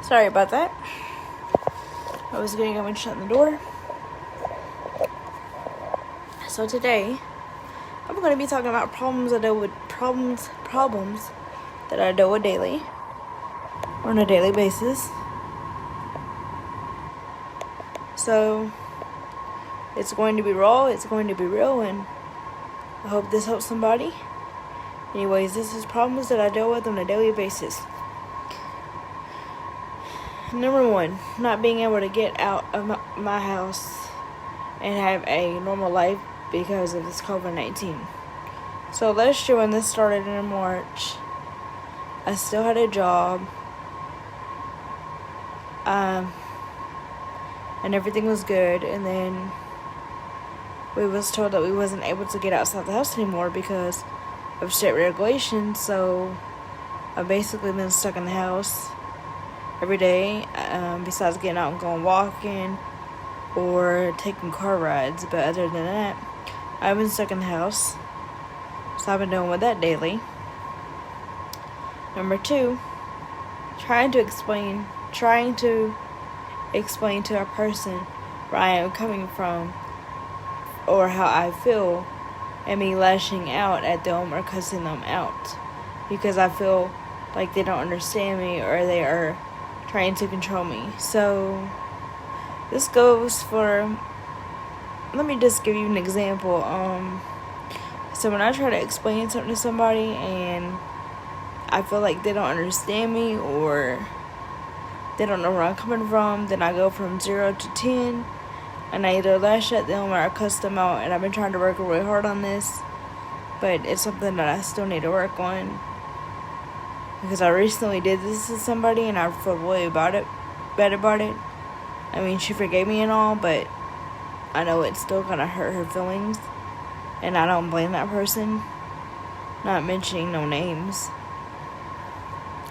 Sorry about that. I was getting up and shutting the door. So today, I'm going to be talking about problems that I deal with that I deal with daily, or on a daily basis. So it's going to be raw, it's going to be real, and I hope this helps somebody. Anyways, this is problems that I deal with on a daily basis. Number one, not being able to get out of my house and have a normal life because of this COVID-19. So last year when this started in March, I still had a job, and everything was good, and then we was told that we wasn't able to get outside the house anymore because of state regulations. So I've basically been stuck in the house every day, besides getting out and going walking or taking car rides. But other than that, I've been stuck in the house, so I've been dealing with that daily. Number two, trying to explain to a person where I am coming from or how I feel, and me lashing out at them or cussing them out because I feel like they don't understand me or they are trying to control me. So this goes for, let me just give you an example. So when I try to explain something to somebody and I feel like they don't understand me or they don't know where I'm coming from, then I go from 0 to 10, and I either lash at them or I cuss them out. And I've been trying to work really hard on this, but it's something that I still need to work on because I recently did this to somebody and I feel really bad about it. I mean, she forgave me and all, but I know it still kind of hurt her feelings, and I don't blame that person. Not mentioning no names.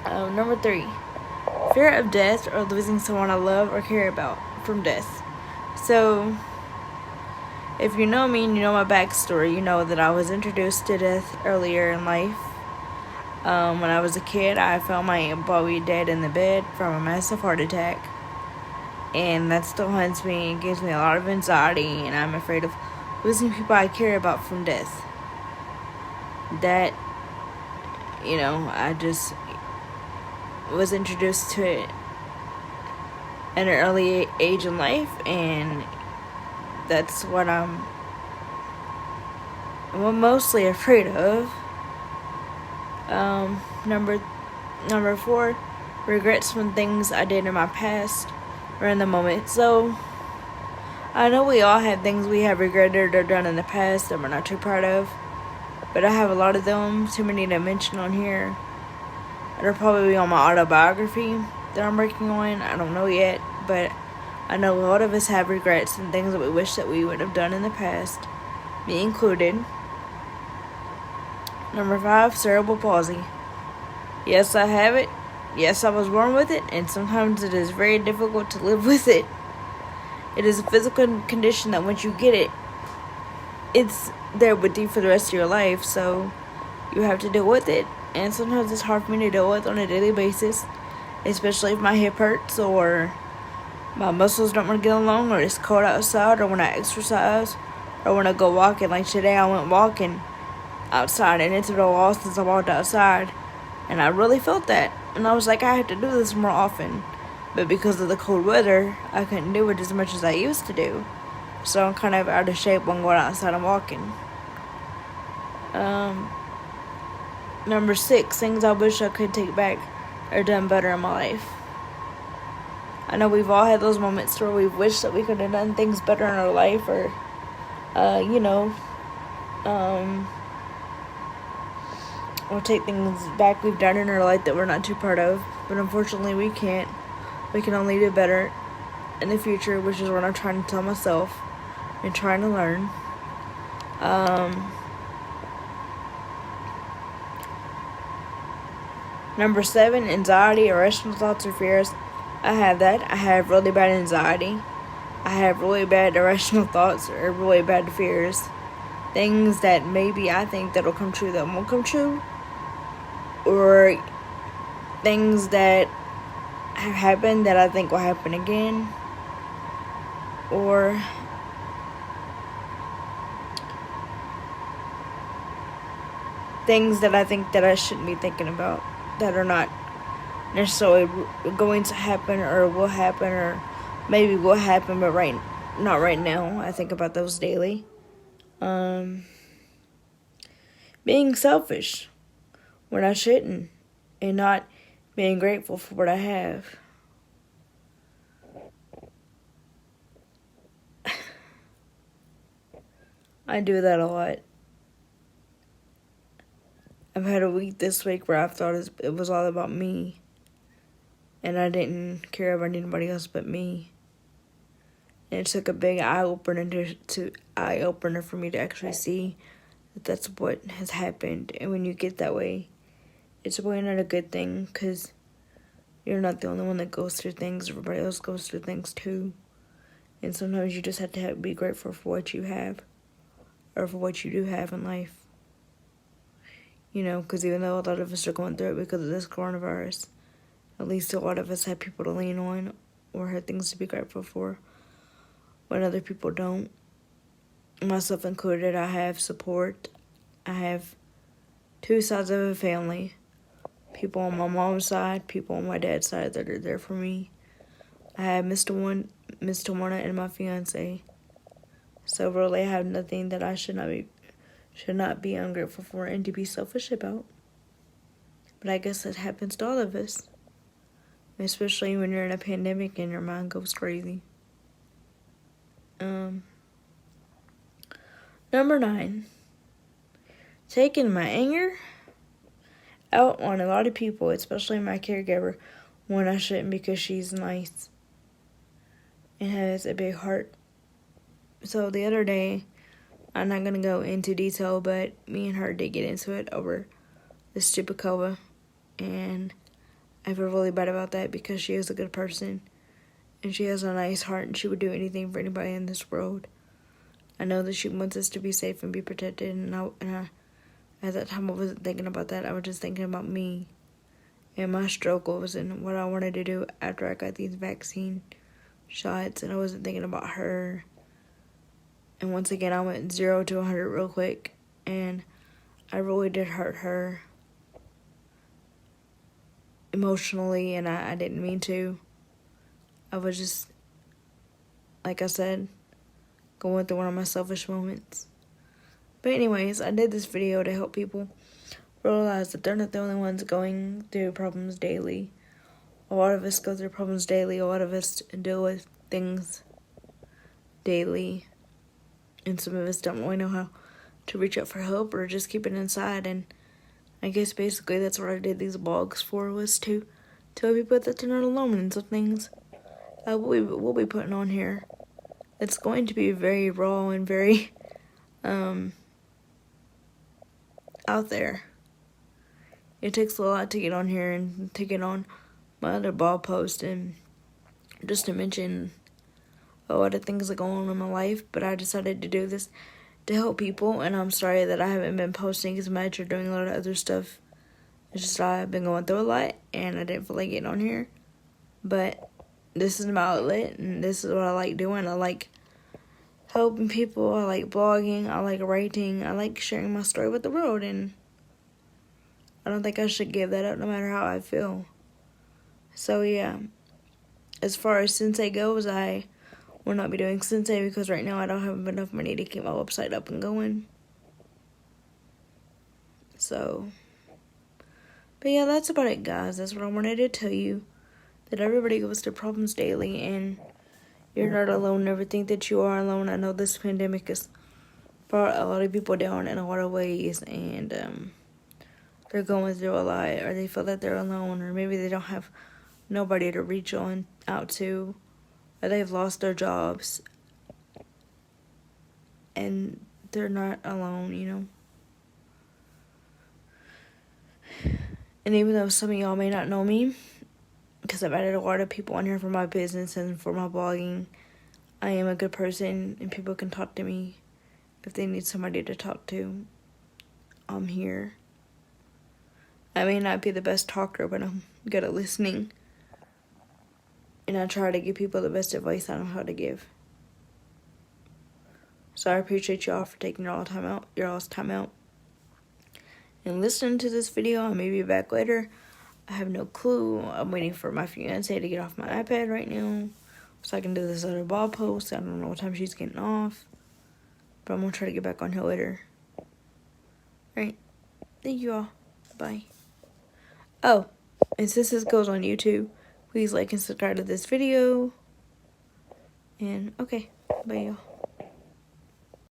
Number three, fear of death or losing someone I love or care about from death. So, if you know me and you know my backstory, you know that I was introduced to death earlier in life. When I was a kid, I found my Aunt Bowie dead in the bed from a massive heart attack. And that still haunts me and gives me a lot of anxiety, and I'm afraid of losing people I care about from death. That, I just was introduced to it at an early age in life, and that's what I'm mostly afraid of. Number four, regrets from things I did in my past or in the moment. So I know we all have things we have regretted or done in the past that we're not too proud of, but I have a lot of them, too many to mention on here. It'll probably be on my autobiography that I'm working on. I don't know yet, but I know a lot of us have regrets and things that we wish that we would have done in the past, me included. Number five, cerebral palsy. Yes, I have it. Yes, I was born with it, and sometimes it is very difficult to live with it. It is a physical condition that once you get it, it's there with you for the rest of your life, so you have to deal with it. And sometimes it's hard for me to deal with on a daily basis, especially if my hip hurts or my muscles don't want to get along, or it's cold outside, or when I exercise, or when I go walking. Like today, I went walking outside, and it's been a while since I walked outside, and I really felt that. And I was like, I have to do this more often, but because of the cold weather, I couldn't do it as much as I used to do. So I'm kind of out of shape when going outside and walking. Number six, things I wish I could take back or done better in my life. I know we've all had those moments where we wish that we could have done things better in our life, or, or take things back we've done in our life that we're not too proud of. But unfortunately, we can't. We can only do better in the future, which is what I'm trying to tell myself and trying to learn. Number seven, anxiety, irrational thoughts or fears. I have that. I have really bad anxiety. I have really bad irrational thoughts or really bad fears. Things that maybe I think that'll come true that won't come true. Or things that have happened that I think will happen again, or things that I think that I shouldn't be thinking about that are not necessarily going to happen or will happen or maybe will happen, but not right now. I think about those daily. Being selfish when I shouldn't, and not being grateful for what I have. I do that a lot. I've had a week this week where I thought it was all about me, and I didn't care about anybody else but me. And it took a big eye opener for me to actually see that that's what has happened. And when you get that way, it's really not a good thing, because you're not the only one that goes through things. Everybody else goes through things too. And sometimes you just have to be grateful for what you have, or for what you do have in life. You know, because even though a lot of us are going through it because of this coronavirus, at least a lot of us have people to lean on or have things to be grateful for when other people don't. Myself included, I have support. I have two sides of a family. People on my mom's side, people on my dad's side that are there for me. I have Miss Tawana, and my fiance. So really, I have nothing that I should not be ungrateful for and to be selfish about. But I guess that happens to all of us, especially when you're in a pandemic and your mind goes crazy. Number 9, taking my anger out on a lot of people, especially my caregiver, when I shouldn't, because she's nice and has a big heart. So the other day, I'm not going to go into detail, but me and her did get into it over the stupid COVID, and I feel really bad about that because she is a good person, and she has a nice heart, and she would do anything for anybody in this world. I know that she wants us to be safe and be protected, and at that time I wasn't thinking about that. I was just thinking about me and my struggles and what I wanted to do after I got these vaccine shots, and I wasn't thinking about her. And once again, I went 0 to 100 real quick, and I really did hurt her emotionally, and I didn't mean to. I was just, like I said, going through one of my selfish moments. But anyways, I did this video to help people realize that they're not the only ones going through problems daily. A lot of us go through problems daily. A lot of us deal with things daily. And some of us don't really know how to reach out for help or just keep it inside. And I guess basically that's what I did these blogs for, was to tell people that they're not alone in some things we'll be putting on here. It's going to be very raw and very out there. It takes a lot to get on here and to get on my other blog post and just to mention a lot of things that go on in my life, but I decided to do this to help people, and I'm sorry that I haven't been posting as much or doing a lot of other stuff. It's just I've been going through a lot, and I didn't feel like getting on here, but this is my outlet, and this is what I like doing. I like helping people, I like blogging, I like writing, I like sharing my story with the world, and I don't think I should give that up no matter how I feel. So yeah, as far as Sensei goes, I will not be doing Sensei because right now I don't have enough money to keep my website up and going. So, but yeah, that's about it, guys. That's what I wanted to tell you, that everybody goes through problems daily, and you're not alone. Never think that you are alone. I know this pandemic has brought a lot of people down in a lot of ways, and they're going through a lot, or they feel that they're alone, or maybe they don't have nobody to reach out to, or they've lost their jobs, and they're not alone, you know. And even though some of y'all may not know me, because I've added a lot of people on here for my business and for my blogging, I am a good person, and people can talk to me if they need somebody to talk to. I'm here. I may not be the best talker, but I'm good at listening. And I try to give people the best advice I know how to give. So I appreciate y'all for taking y'all's time out and listening to this video. I may be back later. I have no clue. I'm waiting for my fiance to get off my iPad right now so I can do this other ball post. I don't know what time she's getting off, but I'm gonna try to get back on here later. Alright, thank you all. Bye. Oh, and since this goes on YouTube, please like and subscribe to this video. And okay, bye y'all.